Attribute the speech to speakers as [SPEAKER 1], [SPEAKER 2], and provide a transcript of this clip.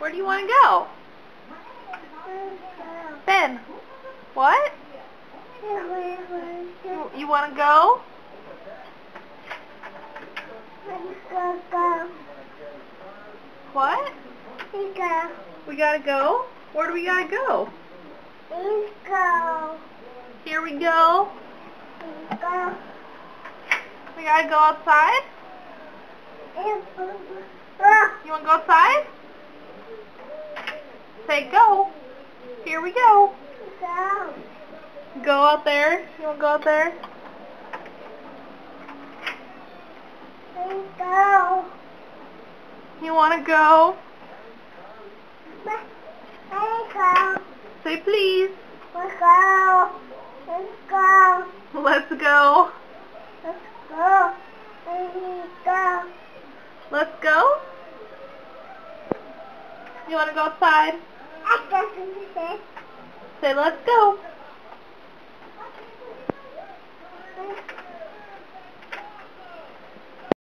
[SPEAKER 1] Where do you want to go? Ben, what? You want to go? What? We gotta go? Where do we gotta go? Here we go. We gotta go outside? You wanna go outside? Say go. Here we go. Go out there. You wanna go out there? You wanna go? Say please.
[SPEAKER 2] Let's go.
[SPEAKER 1] Let's go. Let's go? You wanna go outside? Say let's go.